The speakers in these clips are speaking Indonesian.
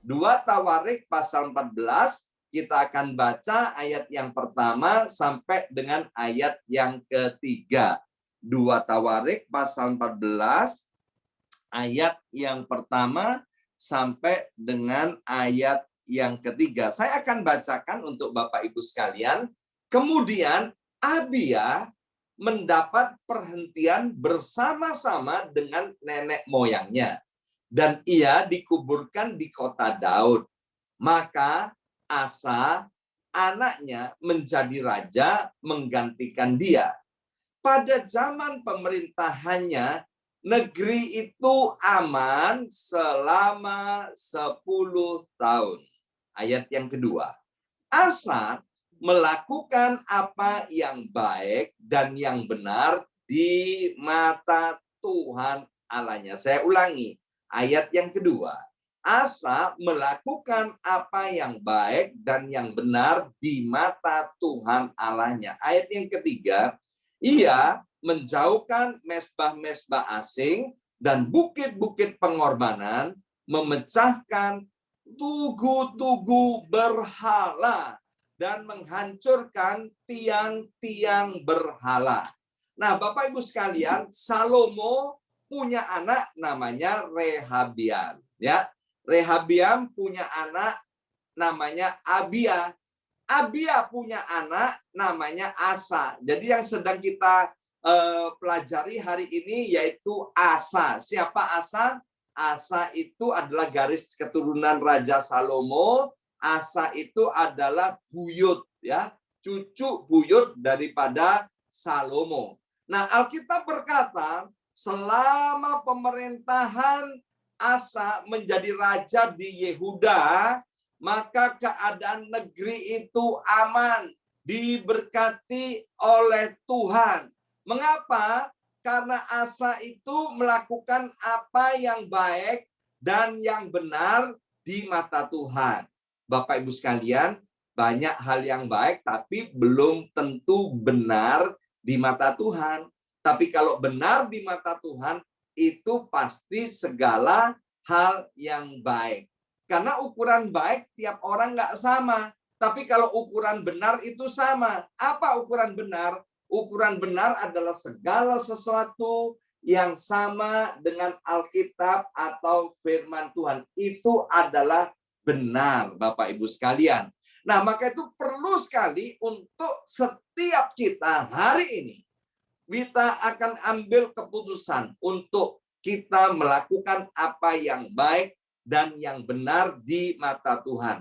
2 Tawarik pasal 14, kita akan baca ayat yang pertama sampai dengan ayat yang ketiga. 2 Tawarik pasal 14, ayat yang pertama sampai dengan ayat yang ketiga. Saya akan bacakan untuk Bapak Ibu sekalian. Kemudian Abia mendapat perhentian bersama-sama dengan nenek moyangnya. Dan ia dikuburkan di kota Daud. Maka Asa, anaknya, menjadi raja menggantikan dia. Pada zaman pemerintahannya, negeri itu aman selama 10 tahun. Ayat yang kedua. Asa melakukan apa yang baik dan yang benar di mata Tuhan Allahnya. Saya ulangi, ayat yang kedua. Asa melakukan apa yang baik dan yang benar di mata Tuhan Allahnya. Ayat yang ketiga, ia menjauhkan mesbah-mesbah asing dan bukit-bukit pengorbanan, memecahkan tugu-tugu berhala dan menghancurkan tiang-tiang berhala. Nah, Bapak Ibu sekalian, Salomo punya anak namanya Rehabiam, ya. Rehabiam punya anak namanya Abia. Abia punya anak namanya Asa. Jadi yang sedang kita pelajari hari ini yaitu Asa. Siapa Asa? Asa itu adalah garis keturunan Raja Salomo. Asa itu adalah buyut, ya, cucu buyut daripada Salomo. Nah, Alkitab berkata, selama pemerintahan Asa menjadi raja di Yehuda, maka keadaan negeri itu aman, diberkati oleh Tuhan. Mengapa? Karena Asa itu melakukan apa yang baik dan yang benar di mata Tuhan. Bapak Ibu sekalian, banyak hal yang baik tapi belum tentu benar di mata Tuhan. Tapi kalau benar di mata Tuhan, itu pasti segala hal yang baik. Karena ukuran baik tiap orang nggak sama. Tapi kalau ukuran benar itu sama. Apa ukuran benar? Ukuran benar adalah segala sesuatu yang sama dengan Alkitab atau firman Tuhan. Itu adalah benar, Bapak Ibu sekalian. Nah, maka itu perlu sekali untuk setiap kita hari ini kita akan ambil keputusan untuk kita melakukan apa yang baik dan yang benar di mata Tuhan.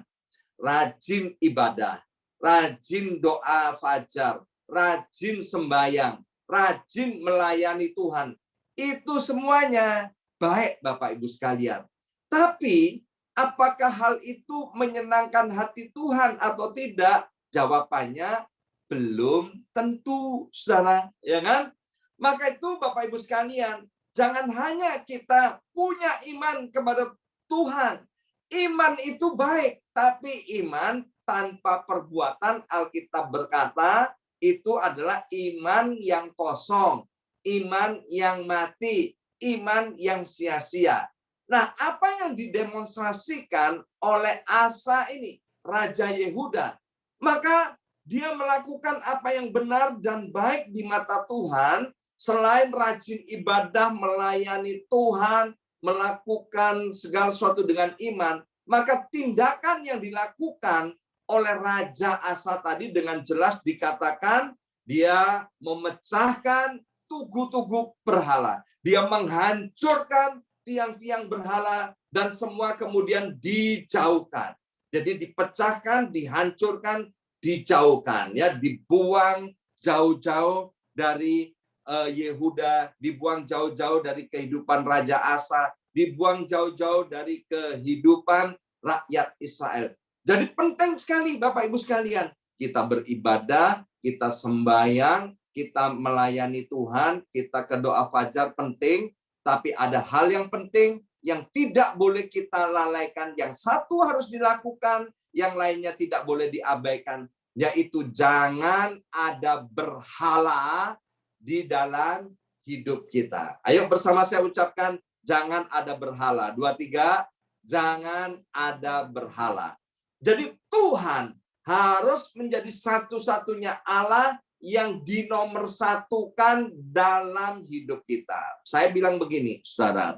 Rajin ibadah, rajin doa fajar, rajin sembahyang, rajin melayani Tuhan. Itu semuanya baik, Bapak Ibu sekalian. Tapi apakah hal itu menyenangkan hati Tuhan atau tidak? Jawabannya belum tentu, saudara, ya kan? Maka itu Bapak Ibu sekalian, jangan hanya kita punya iman kepada Tuhan. Iman itu baik, tapi iman tanpa perbuatan, Alkitab berkata, itu adalah iman yang kosong, iman yang mati, iman yang sia-sia. Nah, apa yang didemonstrasikan oleh Asa ini, Raja Yehuda? Maka dia melakukan apa yang benar dan baik di mata Tuhan, selain rajin ibadah, melayani Tuhan, melakukan segala sesuatu dengan iman, maka tindakan yang dilakukan oleh Raja Asa tadi dengan jelas dikatakan dia memecahkan tugu-tugu berhala. Dia menghancurkan tiang-tiang berhala dan semua kemudian dijauhkan. Jadi dipecahkan, dihancurkan, dijauhkan, ya, dibuang jauh-jauh dari Yehuda, dibuang jauh-jauh dari kehidupan Raja Asa, dibuang jauh-jauh dari kehidupan rakyat Israel. Jadi penting sekali Bapak Ibu sekalian, kita beribadah, kita sembahyang, kita melayani Tuhan, kita ke doa fajar penting, tapi ada hal yang penting yang tidak boleh kita lalaikan. Yang satu harus dilakukan, yang lainnya tidak boleh diabaikan, yaitu jangan ada berhala di dalam hidup kita. Ayo bersama saya ucapkan, jangan ada berhala. 2, 3, jangan ada berhala. Jadi Tuhan harus menjadi satu-satunya Allah yang dinomorsatukan dalam hidup kita. Saya bilang begini, saudara,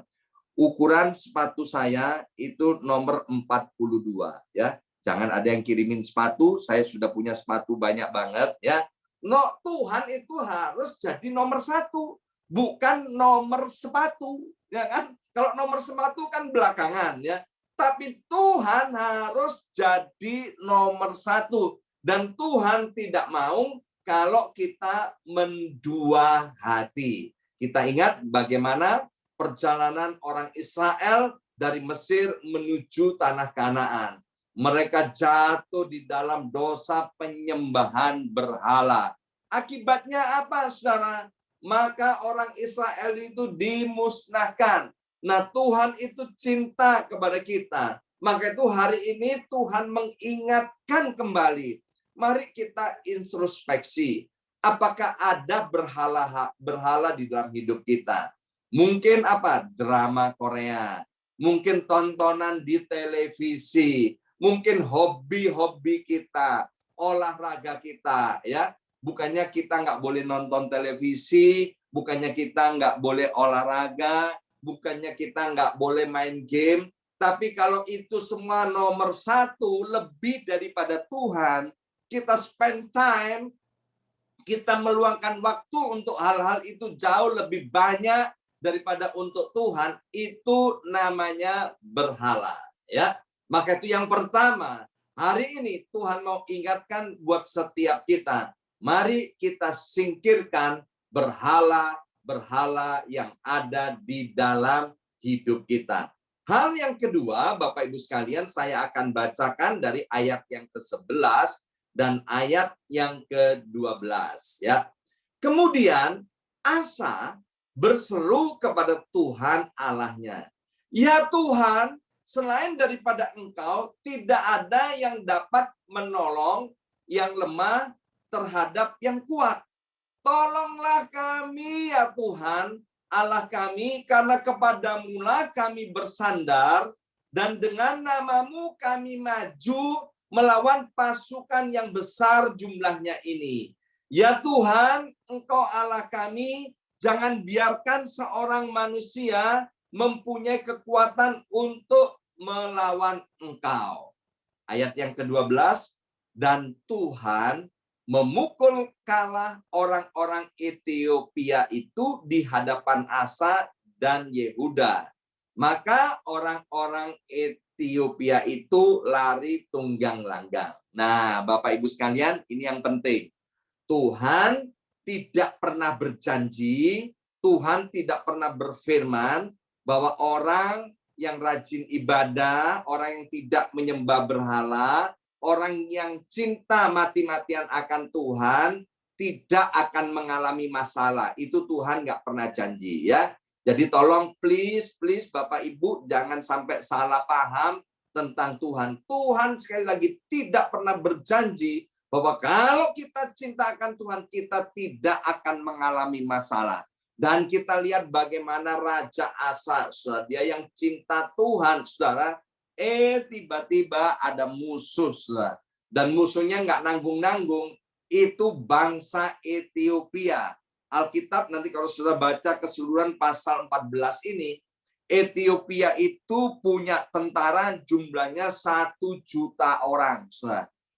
ukuran sepatu saya itu nomor 42 ya. Jangan ada yang kirimin sepatu, saya sudah punya sepatu banyak banget ya. No, Tuhan itu harus jadi nomor 1, bukan nomor sepatu, ya kan? Kalau nomor sepatu kan belakangan ya. Tapi Tuhan harus jadi nomor 1 dan Tuhan tidak mau kalau kita mendua hati. Kita ingat bagaimana perjalanan orang Israel dari Mesir menuju tanah Kanaan. Mereka jatuh di dalam dosa penyembahan berhala. Akibatnya apa, saudara? Maka orang Israel itu dimusnahkan. Nah, Tuhan itu cinta kepada kita. Maka itu hari ini Tuhan mengingatkan kembali. Mari kita introspeksi. Apakah ada berhala di dalam hidup kita? Mungkin apa? Drama Korea. Mungkin tontonan di televisi. Mungkin hobi-hobi kita. Olahraga kita. Ya, bukannya kita nggak boleh nonton televisi. Bukannya kita nggak boleh olahraga. Bukannya kita nggak boleh main game. Tapi kalau itu semua nomor 1 lebih daripada Tuhan, kita spend time, kita meluangkan waktu untuk hal-hal itu jauh lebih banyak daripada untuk Tuhan, itu namanya berhala. Ya, maka itu yang pertama. Hari ini Tuhan mau ingatkan buat setiap kita. Mari kita singkirkan berhala-berhala yang ada di dalam hidup kita. Hal yang kedua, Bapak Ibu sekalian, saya akan bacakan dari ayat yang ke-11 dan ayat yang ke-12 ya. Kemudian Asa berseru kepada Tuhan Allahnya, "Ya Tuhan, selain daripada Engkau tidak ada yang dapat menolong yang lemah terhadap yang kuat. Tolonglah kami ya Tuhan, Allah kami, karena kepadamulah kami bersandar, dan dengan namamu kami maju melawan pasukan yang besar jumlahnya ini. Ya Tuhan, Engkau Allah kami, jangan biarkan seorang manusia mempunyai kekuatan untuk melawan Engkau." Ayat yang ke-12, dan Tuhan memukul kalah orang-orang Ethiopia itu di hadapan Asa dan Yehuda. Maka orang-orang Ethiopia itu lari tunggang langgang. Nah, Bapak Ibu sekalian, ini yang penting. Tuhan tidak pernah berjanji, Tuhan tidak pernah berfirman bahwa orang yang rajin ibadah, orang yang tidak menyembah berhala, orang yang cinta mati-matian akan Tuhan, tidak akan mengalami masalah. Itu Tuhan nggak pernah janji ya. Jadi tolong please Bapak Ibu jangan sampai salah paham tentang Tuhan. Tuhan sekali lagi tidak pernah berjanji bahwa kalau kita cinta akan Tuhan, kita tidak akan mengalami masalah. Dan kita lihat bagaimana Raja Asa, saudara, dia yang cinta Tuhan, saudara, tiba-tiba ada musuh, saudara. Dan musuhnya nggak nanggung-nanggung, itu bangsa Ethiopia. Alkitab nanti kalau sudah baca keseluruhan pasal 14 ini, Ethiopia itu punya tentara jumlahnya 1 juta orang.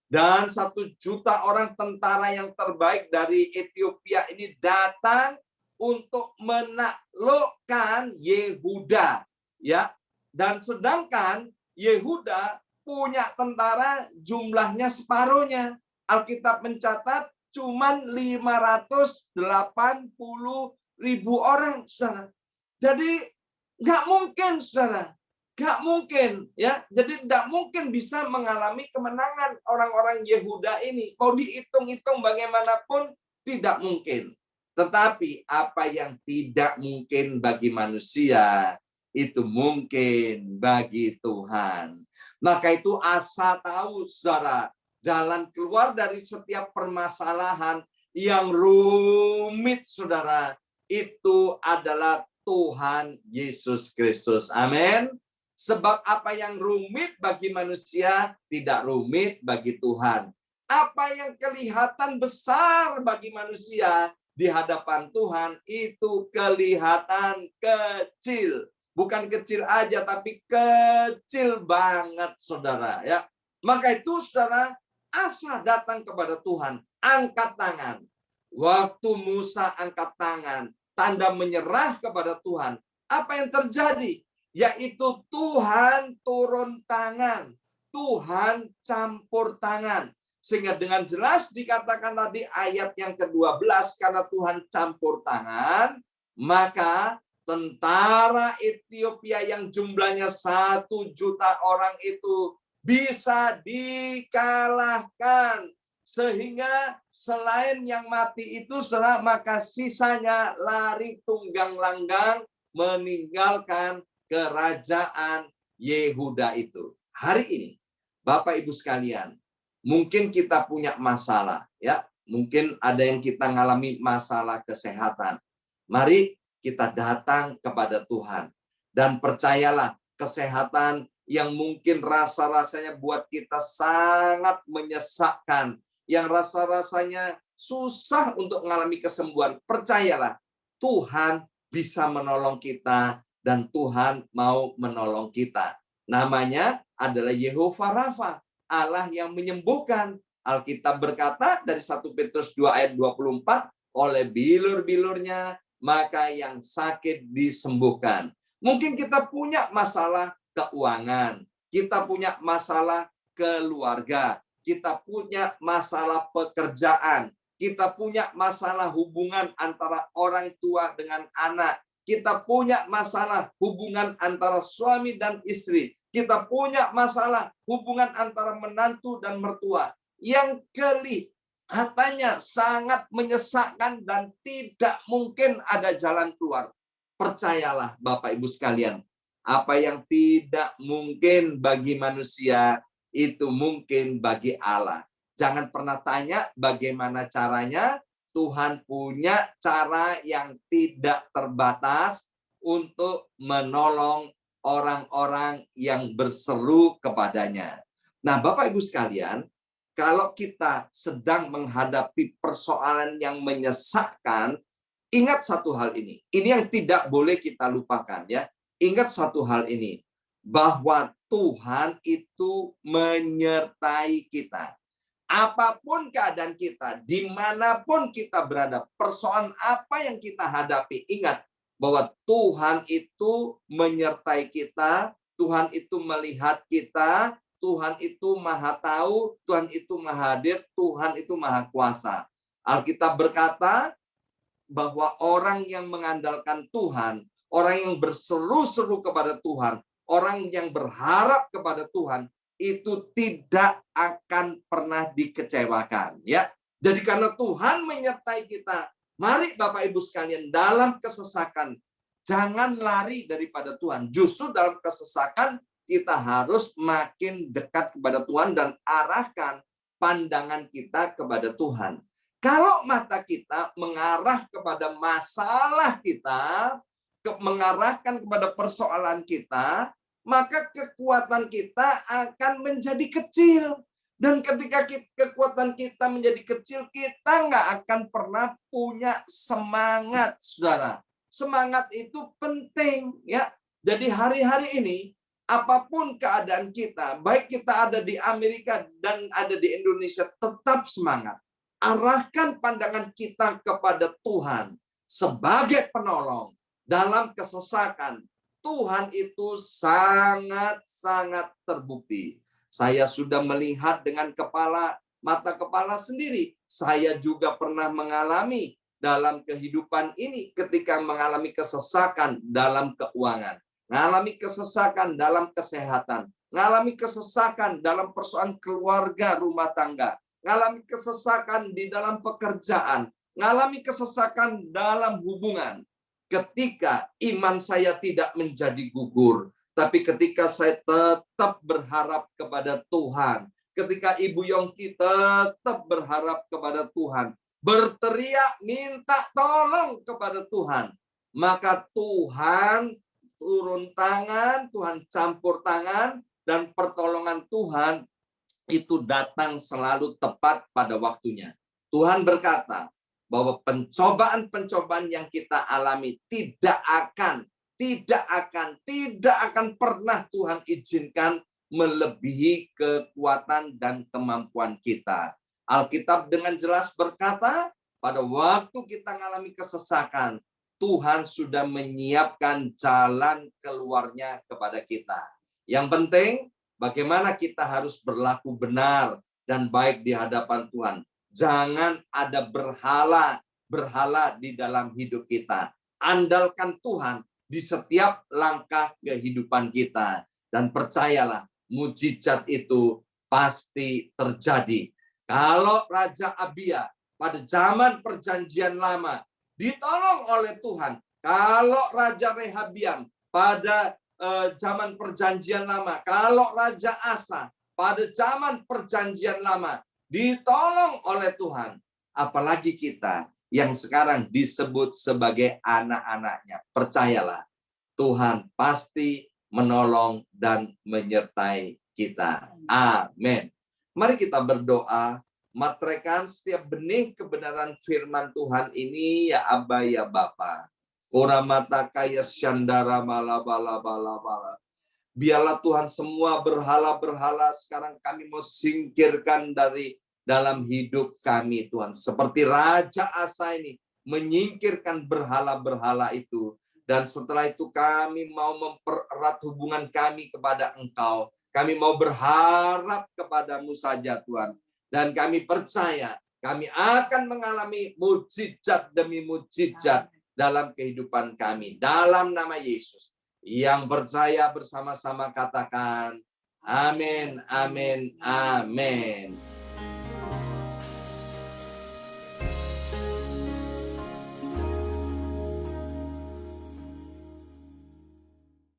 Dan 1 juta orang tentara yang terbaik dari Ethiopia ini datang untuk menaklukkan Yehuda. Ya. Dan sedangkan Yehuda punya tentara jumlahnya separuhnya. Alkitab mencatat cuman 580.000 orang, saudara. Jadi nggak mungkin, saudara. Nggak mungkin, ya. Jadi nggak mungkin bisa mengalami kemenangan orang-orang Yehuda ini. Mau dihitung-hitung bagaimanapun tidak mungkin. Tetapi apa yang tidak mungkin bagi manusia, itu mungkin bagi Tuhan. Maka itu Asa tahu, saudara, jalan keluar dari setiap permasalahan yang rumit, saudara, itu adalah Tuhan Yesus Kristus. Amin. Sebab apa yang rumit bagi manusia tidak rumit bagi Tuhan. Apa yang kelihatan besar bagi manusia di hadapan Tuhan itu kelihatan kecil. Bukan kecil aja, tapi kecil banget, saudara. Ya, maka itu, saudara, asa datang kepada Tuhan, angkat tangan. Waktu Musa angkat tangan, tanda menyerah kepada Tuhan. Apa yang terjadi? Yaitu Tuhan turun tangan, Tuhan campur tangan. Sehingga dengan jelas dikatakan tadi ayat yang ke-12, karena Tuhan campur tangan, maka tentara Ethiopia yang jumlahnya 1 juta orang itu bisa dikalahkan. Sehingga selain yang mati itu, maka sisanya lari tunggang langgang meninggalkan kerajaan Yehuda itu. Hari ini, Bapak Ibu sekalian, mungkin kita punya masalah, ya. Mungkin ada yang kita ngalami masalah kesehatan. Mari kita datang kepada Tuhan dan percayalah, kesehatan yang mungkin rasa-rasanya buat kita sangat menyesakkan, yang rasa-rasanya susah untuk mengalami kesembuhan, percayalah, Tuhan bisa menolong kita. Dan Tuhan mau menolong kita. Namanya adalah Yehova Rafa, Allah yang menyembuhkan. Alkitab berkata dari 1 Petrus 2 ayat 24, oleh bilur-bilurnya maka yang sakit disembuhkan. Mungkin kita punya masalah keuangan, kita punya masalah keluarga, kita punya masalah pekerjaan, kita punya masalah hubungan antara orang tua dengan anak, kita punya masalah hubungan antara suami dan istri. Kita punya masalah hubungan antara menantu dan mertua. Yang kelihatannya sangat menyesakkan dan tidak mungkin ada jalan keluar. Percayalah Bapak Ibu sekalian, apa yang tidak mungkin bagi manusia, itu mungkin bagi Allah. Jangan pernah tanya bagaimana caranya. Tuhan punya cara yang tidak terbatas untuk menolong orang-orang yang berseru kepadanya. Nah, Bapak Ibu sekalian, kalau kita sedang menghadapi persoalan yang menyesakkan, ingat satu hal ini. Ini yang tidak boleh kita lupakan, ya. Ingat satu hal ini, bahwa Tuhan itu menyertai kita. Apapun keadaan kita, dimanapun kita berada, persoalan apa yang kita hadapi, ingat bahwa Tuhan itu menyertai kita, Tuhan itu melihat kita, Tuhan itu maha tahu, Tuhan itu maha hadir, Tuhan itu maha kuasa. Alkitab berkata bahwa orang yang mengandalkan Tuhan, orang yang berseru-seru kepada Tuhan, orang yang berharap kepada Tuhan, itu tidak akan pernah dikecewakan, ya. Jadi karena Tuhan menyertai kita, mari Bapak Ibu sekalian, dalam kesesakan jangan lari daripada Tuhan. Justru dalam kesesakan kita harus makin dekat kepada Tuhan dan arahkan pandangan kita kepada Tuhan. Kalau mata kita mengarah kepada masalah kita, mengarahkan kepada persoalan kita, maka kekuatan kita akan menjadi kecil. Dan ketika kekuatan kita menjadi kecil, kita nggak akan pernah punya semangat, saudara. Semangat itu penting, ya. Jadi hari-hari ini, apapun keadaan kita, baik kita ada di Amerika dan ada di Indonesia, tetap semangat. Arahkan pandangan kita kepada Tuhan sebagai penolong dalam kesesakan. Tuhan itu sangat-sangat terbukti. Saya sudah melihat dengan mata kepala sendiri. Saya juga pernah mengalami dalam kehidupan ini ketika mengalami kesesakan dalam keuangan, mengalami kesesakan dalam kesehatan, mengalami kesesakan dalam persoalan keluarga rumah tangga, mengalami kesesakan di dalam pekerjaan, mengalami kesesakan dalam hubungan. Ketika iman saya tidak menjadi gugur, tapi ketika saya tetap berharap kepada Tuhan, ketika Ibu Yongki tetap berharap kepada Tuhan, berteriak minta tolong kepada Tuhan, maka Tuhan turun tangan, Tuhan campur tangan, dan pertolongan Tuhan itu datang selalu tepat pada waktunya. Tuhan berkata bahwa pencobaan-pencobaan yang kita alami tidak akan pernah Tuhan izinkan melebihi kekuatan dan kemampuan kita. Alkitab dengan jelas berkata, pada waktu kita mengalami kesesakan, Tuhan sudah menyiapkan jalan keluarnya kepada kita. Yang penting, bagaimana kita harus berlaku benar dan baik di hadapan Tuhan. Jangan ada berhala di dalam hidup kita. Andalkan Tuhan di setiap langkah kehidupan kita. Dan percayalah, mujizat itu pasti terjadi. Kalau Raja Abia pada zaman perjanjian lama ditolong oleh Tuhan. Kalau Raja Rehabiam pada zaman perjanjian lama, kalau Raja Asa pada zaman perjanjian lama ditolong oleh Tuhan, apalagi kita yang sekarang disebut sebagai anak-anaknya. Percayalah, Tuhan pasti menolong dan menyertai kita. Amin. Mari kita berdoa, materaikan setiap benih kebenaran firman Tuhan ini, ya Aba, ya Bapa. Ora mata kaya syandara malabala. Biarlah Tuhan semua berhala-berhala sekarang kami mau singkirkan dari dalam hidup kami, Tuhan. Seperti Raja Asa ini menyingkirkan berhala-berhala itu. Dan setelah itu kami mau mempererat hubungan kami kepada Engkau. Kami mau berharap kepadamu saja, Tuhan. Dan kami percaya kami akan mengalami mujizat demi mujizat dalam kehidupan kami. Dalam nama Yesus. Yang percaya bersama-sama katakan, amin, amin, amin.